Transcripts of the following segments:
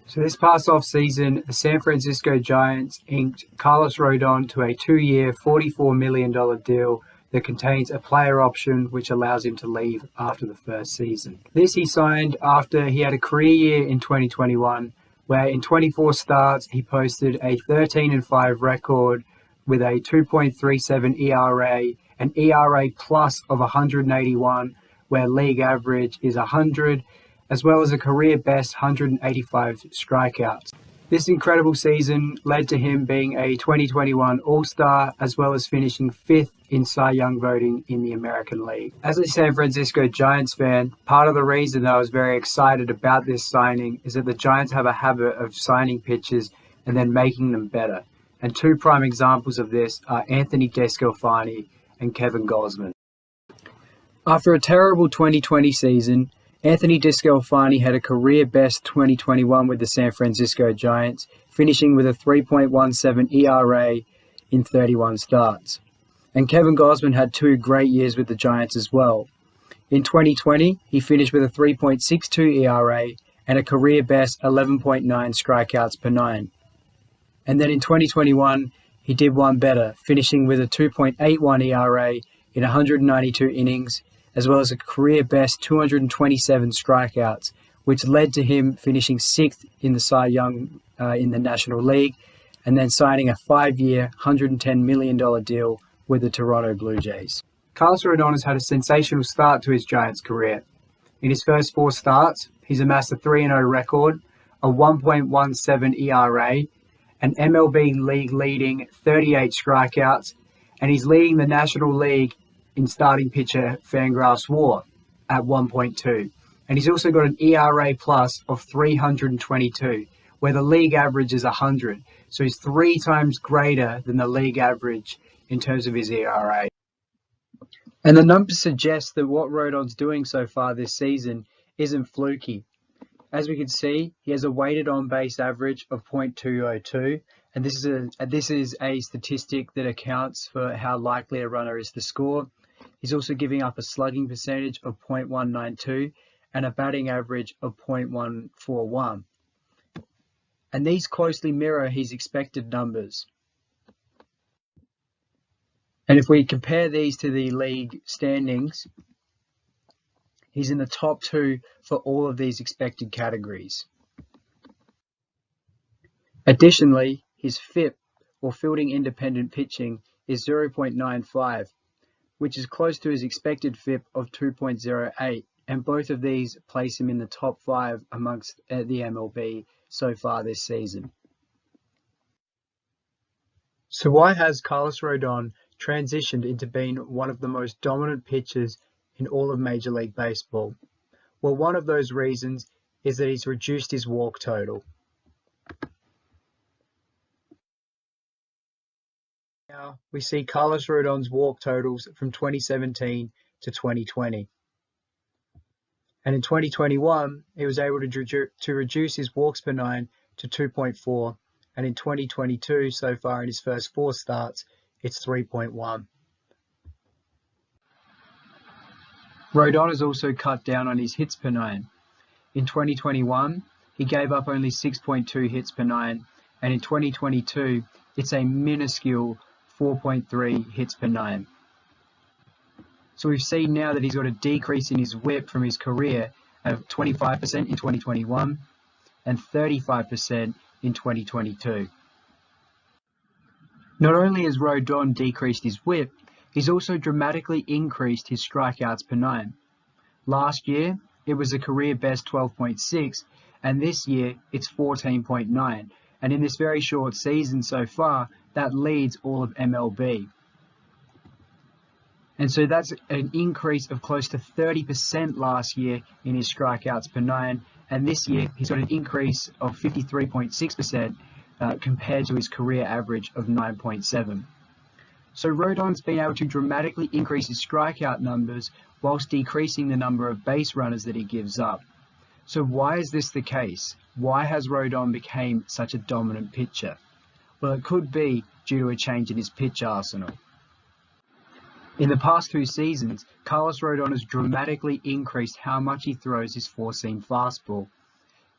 So this past off-season, the San Francisco Giants inked Carlos Rodon to a 2-year, $44 million deal that contains a player option which allows him to leave after the first season. This he signed after he had a career year in 2021, where in 24 starts he posted a 13-5 record with a 2.37 ERA, an ERA plus of 181, where league average is 100, as well as a career best 185 strikeouts. This incredible season led to him being a 2021 All-Star, as well as finishing 5th in Cy Young voting in the American League. As a San Francisco Giants fan, part of the reason that I was very excited about this signing is that the Giants have a habit of signing pitchers and then making them better. And two prime examples of this are Anthony DeSclafani and Kevin Gausman. After a terrible 2020 season, Anthony DeSclafani had a career-best 2021 with the San Francisco Giants, finishing with a 3.17 ERA in 31 starts. And Kevin Gausman had 2 great years with the Giants as well. In 2020, he finished with a 3.62 ERA and a career-best 11.9 strikeouts per 9. And then in 2021, he did one better, finishing with a 2.81 ERA in 192 innings, as well as a career-best 227 strikeouts, which led to him finishing 6th in the Cy Young in the National League, and then signing a 5-year, $110 million deal with the Toronto Blue Jays. Carlos Rodon has had a sensational start to his Giants career. In his first 4 starts, he's amassed a 3-0 record, a 1.17 ERA, an MLB league-leading 38 strikeouts, and he's leading the National League in starting pitcher Fangraphs WAR at 1.2. And he's also got an ERA plus of 322, where the league average is 100. So he's 3 times greater than the league average in terms of his ERA. And the numbers suggest that what Rodon's doing so far this season isn't fluky. As we can see, he has a weighted on-base average of .202, and this is a statistic that accounts for how likely a runner is to score. He's also giving up a slugging percentage of .192 and a batting average of .141. And these closely mirror his expected numbers. And if we compare these to the league standings, he's in the top 2 for all of these expected categories. Additionally, his FIP, or fielding independent pitching, is 0.95, which is close to his expected FIP of 2.08, and both of these place him in the top 5 amongst the MLB so far this season. So why has Carlos Rodon transitioned into being one of the most dominant pitchers in all of Major League Baseball? Well, one of those reasons is that he's reduced his walk total. Now we see Carlos Rodon's walk totals from 2017 to 2020. And in 2021, he was able to reduce his walks per 9 to 2.4. And in 2022, so far in his first 4 starts, it's 3.1. Rodon has also cut down on his hits per 9. In 2021, he gave up only 6.2 hits per 9, and in 2022, it's a minuscule 4.3 hits per 9. So we've seen now that he's got a decrease in his WHIP from his career of 25% in 2021 and 35% in 2022. Not only has Rodon decreased his WHIP, he's also dramatically increased his strikeouts per 9. Last year, it was a career best 12.6, and this year it's 14.9. And in this very short season so far, that leads all of MLB. And so that's an increase of close to 30% last year in his strikeouts per 9, and this year he's got an increase of 53.6% compared to his career average of 9.7. So Rodon's been able to dramatically increase his strikeout numbers whilst decreasing the number of base runners that he gives up. So why is this the case? Why has Rodon become such a dominant pitcher? Well, it could be due to a change in his pitch arsenal. In the past 2 seasons, Carlos Rodon has dramatically increased how much he throws his four-seam fastball.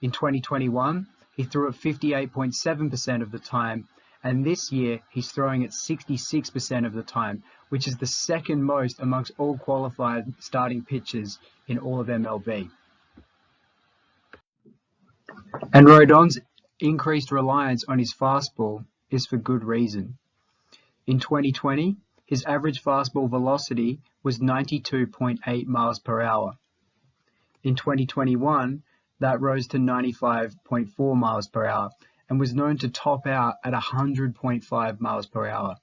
In 2021, he threw it 58.7% of the time, and this year he's throwing it 66% of the time, which is the second most amongst all qualified starting pitchers in all of MLB. And Rodon's increased reliance on his fastball is for good reason. In 2020, his average fastball velocity was 92.8 miles per hour. In 2021, that rose to 95.4 miles per hour and was known to top out at 100.5 miles per hour.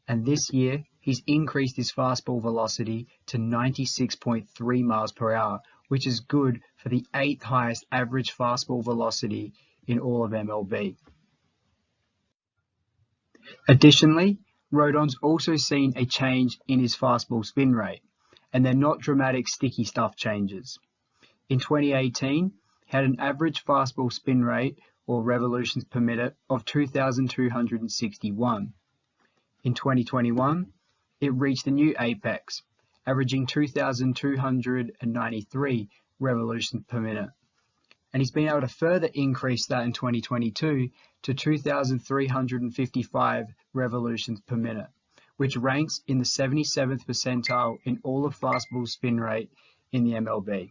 And this year, he's increased his fastball velocity to 96.3 miles per hour, which is good for the 8th highest average fastball velocity in all of MLB. Additionally, Rodon's also seen a change in his fastball spin rate, and they're not dramatic sticky stuff changes. In 2018, he had an average fastball spin rate, or revolutions per minute, of 2,261. In 2021, it reached a new apex, averaging 2,293 revolutions per minute. And he's been able to further increase that in 2022 to 2,355 revolutions per minute, which ranks in the 77th percentile in all of fastball spin rate in the MLB.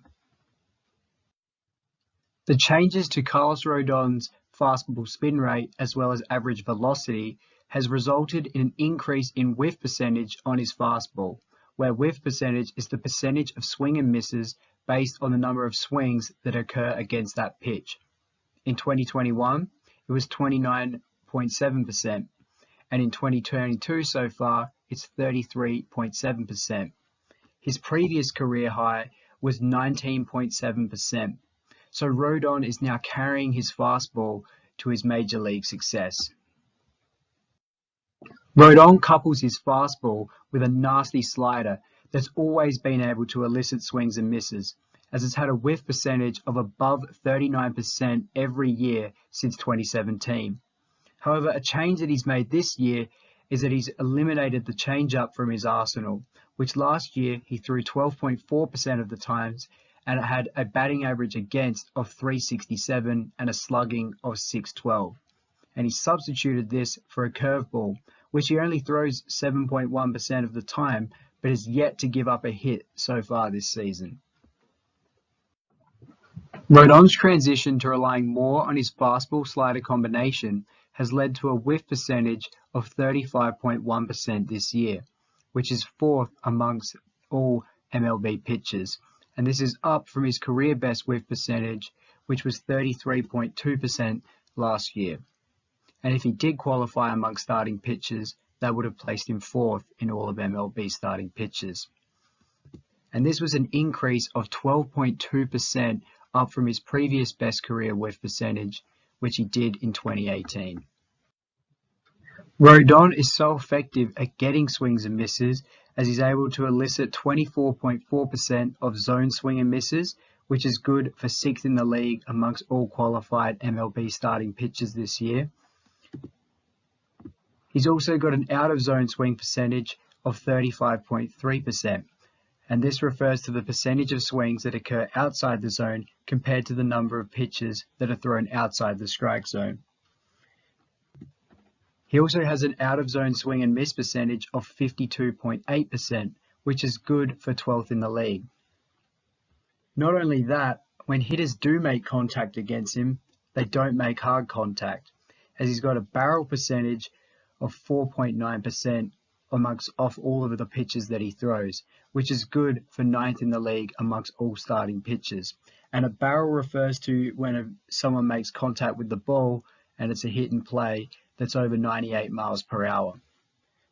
The changes to Carlos Rodon's fastball spin rate as well as average velocity has resulted in an increase in whiff percentage on his fastball, where whiff percentage is the percentage of swing and misses based on the number of swings that occur against that pitch. In 2021, it was 29.7%, and in 2022 so far, it's 33.7%. His previous career high was 19.7%, so Rodon is now carrying his fastball to his major league success. Rodon couples his fastball with a nasty slider that's always been able to elicit swings and misses, as it's had a whiff percentage of above 39% every year since 2017. However, a change that he's made this year is that he's eliminated the changeup from his arsenal, which last year he threw 12.4% of the times, and it had a batting average against of 367 and a slugging of 612. And he substituted this for a curveball, which he only throws 7.1% of the time, but has yet to give up a hit so far this season. Rodon's transition to relying more on his fastball slider combination has led to a whiff percentage of 35.1% this year, which is 4th amongst all MLB pitchers, and this is up from his career best whiff percentage, which was 33.2% last year. And if he did qualify among starting pitchers, that would have placed him 4th in all of MLB starting pitchers. And this was an increase of 12.2% up from his previous best career whiff percentage, which he did in 2018. Rodon is so effective at getting swings and misses as he's able to elicit 24.4% of zone swing and misses, which is good for 6th in the league amongst all qualified MLB starting pitchers this year. He's also got an out-of-zone swing percentage of 35.3%, and this refers to the percentage of swings that occur outside the zone compared to the number of pitches that are thrown outside the strike zone. He also has an out-of-zone swing and miss percentage of 52.8%, which is good for 12th in the league. Not only that, when hitters do make contact against him, they don't make hard contact, as he's got a barrel percentage of 4.9% off all of the pitches that he throws, which is good for 9th in the league amongst all starting pitchers. And a barrel refers to when someone makes contact with the ball and it's a hit and play that's over 98 miles per hour.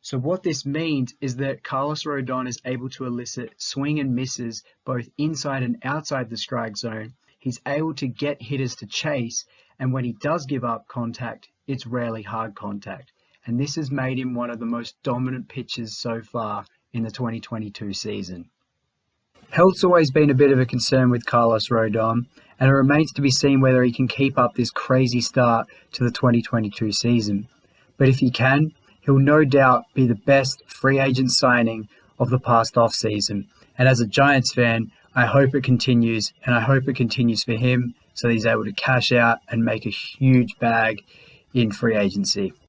So what this means is that Carlos Rodon is able to elicit swing and misses both inside and outside the strike zone. He's able to get hitters to chase, and when he does give up contact, it's rarely hard contact. And this has made him one of the most dominant pitchers so far in the 2022 season. Health's always been a bit of a concern with Carlos Rodon, and it remains to be seen whether he can keep up this crazy start to the 2022 season. But if he can, he'll no doubt be the best free agent signing of the past off-season. And as a Giants fan, I hope it continues, and I hope it continues for him so he's able to cash out and make a huge bag in free agency.